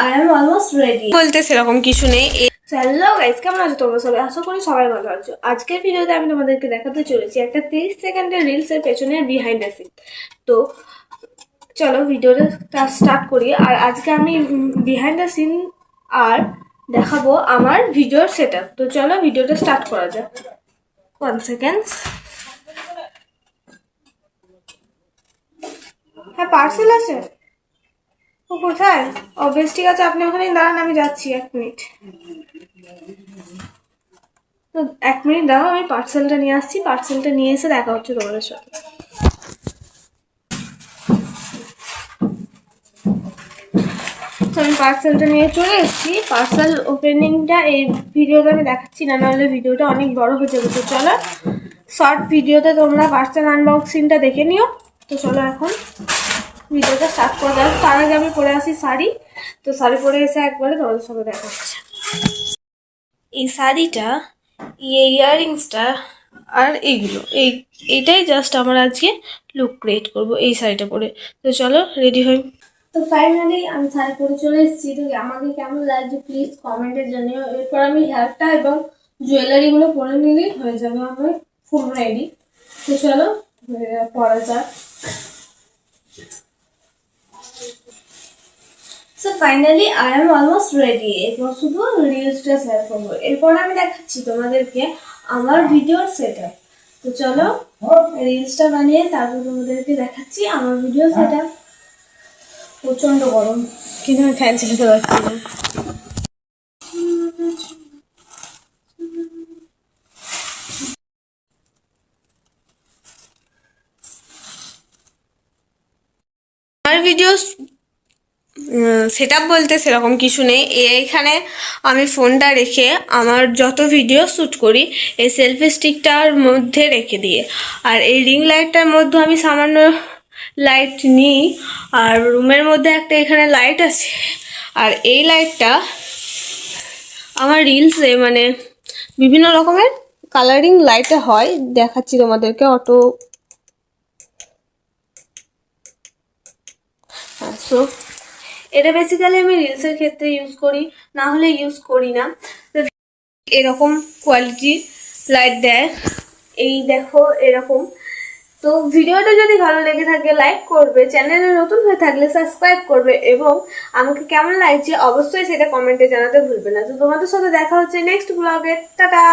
I am almost ready বলতে সেরকম কিছু নেই। হ্যালো গাইস, কেমন আছো তোমরা সবাই? আশা করি সবাই ভালো আছো। আজকের ভিডিওতে আমি তোমাদেরকে দেখাতে চলেছি একটা 30 সেকেন্ডের রিলসের পেছনের বিহাইন্ড দ্য সিন। তো চলো ভিডিওটা স্টার্ট করি। আর আজকে আমি বিহাইন্ড দ্য সিন আর দেখাবো আমার ভিডিওর সেটআপ। তো চলো ভিডিওটা স্টার্ট করা যাক। 1 সেকেন্ড। হ্যাঁ, পার্সেল আছে। ও কোথায়? ও বেশ, ঠিক আছে, আপনি ওখানেই দাঁড়ান, আমি যাচ্ছি। 1 মিনিট। তো 1 মিনিট দাঁড়াও, আমি পার্সেলটা নিয়ে আসছি। পার্সেলটা নিয়ে এসে দেখা হচ্ছে তোমাদের সাথে। আমি পার্সেলটা নিয়ে চলে এসেছি। পার্সেল ওপেনিংটা এই ভিডিওতে আমি দেখাচ্ছি না, নাহলে ভিডিওটা অনেক বড় হয়ে যাবে। তো চলো শর্ট ভিডিওতে তোমরা পার্সেল আনবক্সিংটা দেখে নিও। তো চলো এখন ভিডিওটা স্টার্ট করে দাও। তার আগে আমি পরে আসি শাড়ি। তো শাড়ি পরে এসে একবারে তোমাদের সাথে দেখা হচ্ছে। এই শাড়িটা, এই ইয়াররিংসটা আর এইগুলো, এইটাই জাস্ট আমার আজকে লুক ক্রিয়েট করবো এই শাড়িটা পরে। তো চলো রেডি হই। তো ফাইনালি আমি শাড়ি পরে চলে এসেছি। তো আমাকে কেমন লাগছে প্লিজ কমেন্টে জানিও। এরপর আমি হেয়ারটা এবং জুয়েলারিগুলো পরে নিলেই হয়ে যাবে আমার ফুল রেডি। তো চলো পরা যাক। So finally I am almost ready. এরপর শুধু রিলসটা শেয়ার করবো। এরপর আমি দেখাচ্ছি তোমাদেরকে আমার ভিডিওর সেটআপ। তো চলো রিলসটা বানিয়ে তারপর তোমাদেরকে দেখাচ্ছি আমার ভিডিও সেটআপ। প্রচন্ড গরম, কিন্তু আমি ফ্যান চালাতে পারছি না। আমার ভিডিও সেটআপ বলতে সেরকম কিছু নেই। এইখানে আমি ফোনটা রেখে আমার যত ভিডিও শ্যুট করি এই সেলফি স্টিকটার মধ্যে রেখে দিয়ে, আর এই রিং লাইটটার মধ্যে আমি সামান্য লাইট নিই। আর রুমের মধ্যে একটা এখানে লাইট আছে, আর এই লাইটটা আমার রিলসে মানে বিভিন্ন রকমের কালারিং লাইটে হয়, দেখাচ্ছি তোমাদেরকে। অটো সো এটা বেসিক্যালি আমি রিলসের ক্ষেত্রে ইউজ করি, না হলে ইউজ করি না। এরকম কোয়ালিটি লাইট দেয়, এই দেখো এরকম। তো ভিডিওটা যদি ভালো লেগে থাকে লাইক করবে, চ্যানেলে নতুন হয়ে থাকলে সাবস্ক্রাইব করবে, এবং আমাকে কেমন লাগছে অবশ্যই সেটা কমেন্টে জানাতে ভুলবে না। তো তোমাদের সাথে দেখা হচ্ছে নেক্সট ব্লগে। টাটা।